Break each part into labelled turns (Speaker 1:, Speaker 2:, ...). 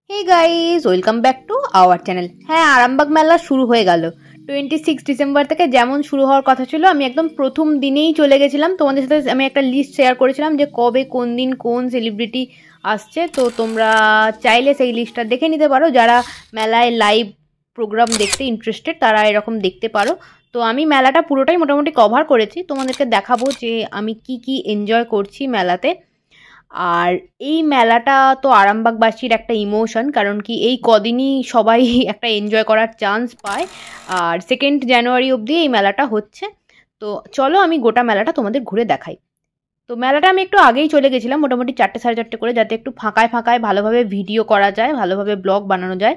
Speaker 1: Hey guys, welcome back to our channel. হ্যাঁ, আরামবাগ মেলা শুরু হয়ে গেল 26 ডিসেম্বর থেকে। যেমন শুরু হওয়ার কথা ছিল, আমি একদম প্রথম দিনেই চলে গেছিলাম। তোমাদের সাথে আমি একটা লিস্ট শেয়ার করেছিলাম যে কবে কোন দিন কোন সেলিব্রিটি আসছে। তো তোমরা চাইলে সেই লিস্টটা দেখে নিতে পারো। যারা মেলায় লাইভ প্রোগ্রাম দেখতে ইন্টারেস্টেড তারা এরকম দেখতে পারো। তো আমি মেলাটা পুরোটাই মোটামুটি কভার করেছি, তোমাদেরকে দেখাবো যে আমি কি কি এনজয় করছি মেলাতে। আর এই মেলাটা তো আরামবাগবাসীর একটা ইমোশন, কারণ কি এই কদিনই সবাই একটা এনজয় করার চান্স পায়। আর 2 জানুয়ারি অবধি এই মেলাটা হচ্ছে। তো চলো আমি গোটা মেলাটা তোমাদের ঘুরে দেখাই। তো মেলাটা আমি একটু আগেই চলে গেছিলাম, মোটামুটি 4টে সাড়ে 4টে করে, যাতে একটু ফাঁকায় ফাঁকায় ভালোভাবে ভিডিও করা যায়, ভালোভাবে ব্লগ বানানো যায়।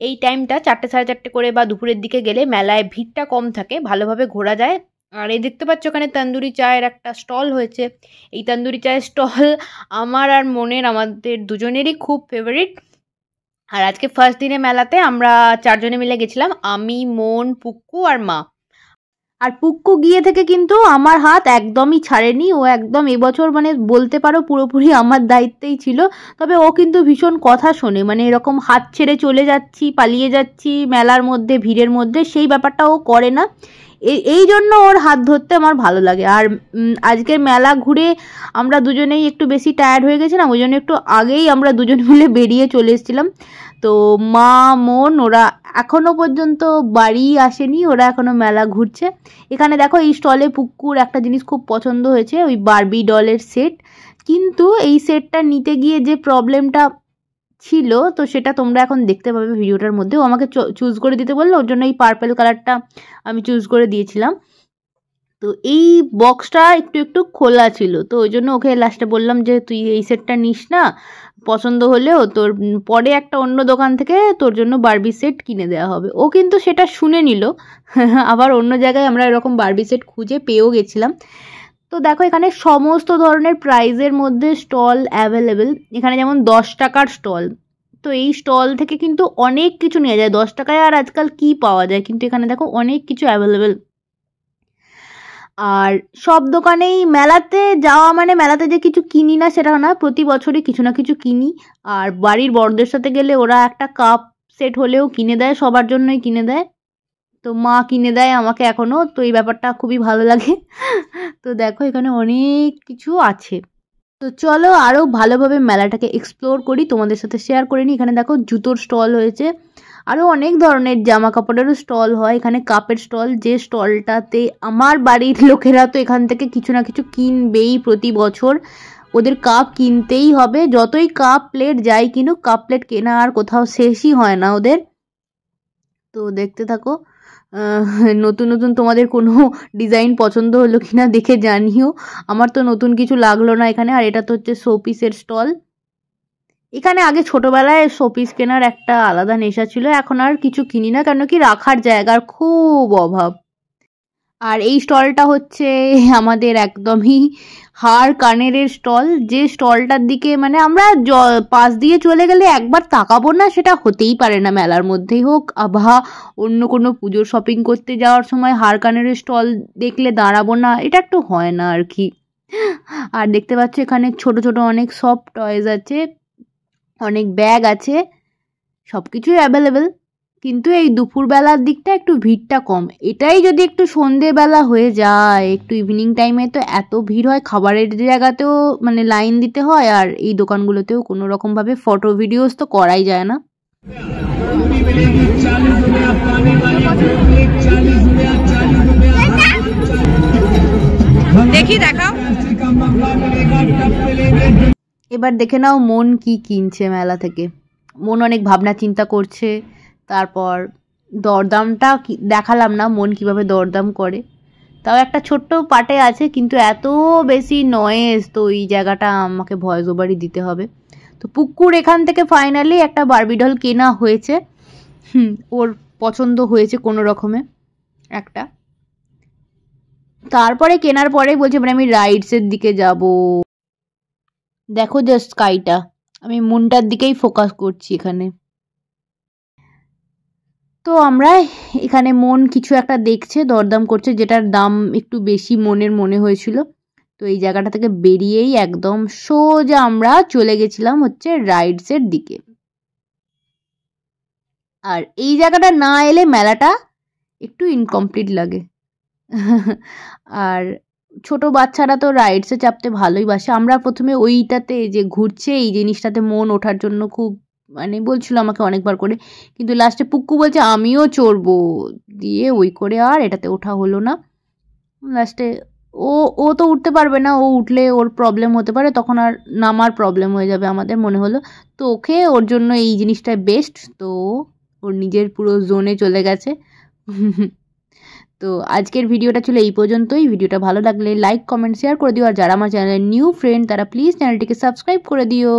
Speaker 1: এই টাইমটা 4টে সাড়ে 4টে করে বা দুপুরের দিকে গেলে মেলায় ভিড়টা কম থাকে, ভালোভাবে ঘোরা যায়। আর এই দেখতে পাচ্ছ ওখানে তন্দুরি চায়ের একটা স্টল হয়েছে। এই তন্দুরি চায়ের স্টল আমার আর মনের, আমাদের দুজনেরই খুব ফেভারিট। আর আজকে ফার্স্ট দিনে মেলাতে আমরা 4জনে মিলে গেছিলাম, আমি, মন, পুক্কু আর মা। আর পুক্কু গিয়ে থেকে কিন্তু আমার হাত একদমই ছাড়েনি। ও একদম এবছর মানে বলতে পারো পুরোপুরি আমার দায়িত্বেই ছিল। তবে ও কিন্তু ভীষণ কথা শোনে, মানে এরকম হাত ছেড়ে চলে যাচ্ছি, পালিয়ে যাচ্ছি মেলার মধ্যে, ভিড়ের মধ্যে, সেই ব্যাপারটা ও করে না। এই জন্য ওর হাত ধরতে আমার ভালো লাগে। আর আজকের মেলা ঘুরে আমরা দুজনেই একটু বেশি টায়ার্ড হয়ে গেছিলাম, ওই জন্য একটু আগেই আমরা দুজন মিলে বেরিয়ে চলে এসেছিলাম। তো মা, মন ওরা এখনো পর্যন্ত বাড়ি আসেনি, ওরা এখনো মেলা ঘুরছে। এখানে দেখো এই স্টলে পুক্কুর একটা জিনিস খুব পছন্দ হয়েছে, ওই বারবি ডলের সেট। কিন্তু এই সেটটা নিতে গিয়ে যে প্রবলেমটা ছিল, তো সেটা তোমরা এখন দেখতে পাবে ভিডিওটার মধ্যে। ও আমাকে চুজ করে দিতে বললো, ওর জন্য এই পার্পল কালারটা আমি চুজ করে দিয়েছিলাম। তো এই বক্সটা একটু একটু খোলা ছিল, তো ওই জন্য ওকে লাস্টে বললাম যে তুই এই সেটটা নিস না, পছন্দ হলেও তোর পরে একটা অন্য দোকান থেকে তোর জন্য বারবি সেট কিনে দেওয়া হবে। ও কিন্তু সেটা শুনে নিল। আবার অন্য জায়গায় আমরা এরকম বারবি সেট খুঁজে পেয়েও গেছিলাম। তো দেখো এখানে সমস্ত ধরনের প্রাইজের মধ্যে স্টল অ্যাভেলেবেল। এখানে যেমন 10 টাকার স্টল, তো এই স্টল থেকে কিন্তু অনেক কিছু নেওয়া যায়। 10 টাকায় আর আজকাল কি পাওয়া যায়, কিন্তু এখানে দেখো অনেক কিছু অ্যাভেলেবেল। আর সব দোকানেই মেলাতে যাওয়া মানে মেলাতে যে কিছু কিনি না সেটা না, প্রতি বছরই কিছু না কিছু কিনি। আর বাড়ির বড়দের সাথে গেলে ওরা একটা কাপ সেট হলেও কিনে দেয়, সবার জন্যই কিনে দেয়। তো মা কিনে দেয় আমাকে এখনো, তো এই ব্যাপারটা খুবই ভালো লাগে। তো দেখো এখানে অনেক কিছু আছে। তো চলো আরও ভালোভাবে মেলাটাকে এক্সপ্লোর করি, তোমাদের সাথে শেয়ার করে নিই। এখানে দেখো জুতোর স্টল হয়েছে, আরও অনেক ধরনের জামা কাপড়েরও স্টল হয়। এখানে কাপের স্টল, যে স্টলটাতে আমার বাড়ির লোকেরা তো এখান থেকে কিছু না কিছু কিনবেই প্রতি বছর। ওদের কাপ কিনতেই হবে, যতই কাপ প্লেট যাই কিনুক, কাপ প্লেট কেনা আর কোথাও শেষই হয় না ওদের। তো দেখতে থাকো। নতুন নতুন তোমাদের কোনো ডিজাইন পছন্দ হলো কিনা দেখে জানিও। আমার তো নতুন কিছু লাগলো না এখানে। আর এটা তো হচ্ছে শোপিসের স্টল। এখানে আগে ছোটবেলায় শোপিস কেনার একটা আলাদা নেশা ছিল, এখন আর কিছু কিনি না, কেন কি রাখার জায়গার খুব অভাব। আর এই স্টলটা হচ্ছে আমাদের একদমই হাড় কানের স্টল। যে স্টলটার দিকে মানে আমরা পাশ দিয়ে চলে গেলে একবার তাকাবো না সেটা হতেই পারে না। মেলার মধ্যেই হোক বা অন্য কোনো পুজোর শপিং করতে যাওয়ার সময় হাড় কানের স্টল দেখলে দাঁড়াবো না, এটা একটু হয় না আর কি। আর দেখতে পাচ্ছ এখানে ছোট ছোট অনেক সফট টয়েস আছে, অনেক ব্যাগ আছে, সব কিছুই অ্যাভেলেবেল। কিন্তু এই দুপুরবেলার দিকটা একটু ভিড়টা কম। এটাই যদি একটু সন্ধেবেলা হয়ে যায়, একটু ইভিনিং টাইমে, তো এত ভিড় হয়, খাবারের জায়গাতেও মানে লাইন দিতে হয়, আর এই দোকানগুলোতেও কোনো রকমভাবে ফটো ভিডিওস তো করাই যায় না। দেখি দেখাও, এবার দেখে নাও মন কি কিনছে মেলা থেকে। মন অনেক ভাবনা চিন্তা করছে, তারপর দরদামটা দেখালাম না মন কিভাবে দরদাম করে। তাও একটা ছোট্ট পার্টে আছে, কিন্তু এত বেশি নয়েজ, তো এই জায়গাটা আমাকে ভয়েস ওভারই দিতে হবে। তো পুকুর এখান থেকে ফাইনালি একটা বারবি ডল কেনা হয়েছে। ওর পছন্দ হয়েছে কোনো রকমে একটা। তারপরে কেনার পরে বলছে মানে আমি রাইডসের দিকে যাব। দেখো জাস্ট স্কাইটা, আমি মুনটার দিকেই ফোকাস করছি এখানে। তো আমরা এখানে মন কিছু একটা দেখছে, দরদাম করছে, যেটার দাম একটু বেশি মনের মনে হয়েছিল। তো এই জায়গাটা থেকে বেরিয়েই একদম সোজা আমরা চলে গেছিলাম হচ্ছে রাইডসের দিকে। আর এই জায়গাটা না এলে মেলাটা একটু ইনকমপ্লিট লাগে। আর ছোট বাচ্চারা তো রাইডসে চাপতে ভালোই বাসে। আমরা প্রথমে ওইটাতে যে ঘুরছে এই জিনিসটাতে মন ওঠার জন্য খুব মানে বলছিল আমাকে অনেকবার করে, কিন্তু লাস্টে পুক্কু বলছে আমিও চড়বো, দিয়ে ওই করে আর এটাতে ওঠা হলো না। লাস্টে ও ও তো উঠতে পারবে না, ও উঠলে ওর প্রবলেম হতে পারে, তখন আর নামার প্রবলেম হয়ে যাবে আমাদের মনে হলো। তো ওকে ওর জন্য এই জিনিসটাই বেস্ট, তো ওর নিজের পুরো জোনে চলে গেছে। তো আজকের ভিডিওটা ছিল এই পর্যন্তই। ভিডিওটা ভালো লাগলে লাইক কমেন্ট শেয়ার করে দিও, আর যারা আমার চ্যানেলের নিউ ফ্রেন্ড তারা প্লিজ চ্যানেলটিকে সাবস্ক্রাইব করে দিও।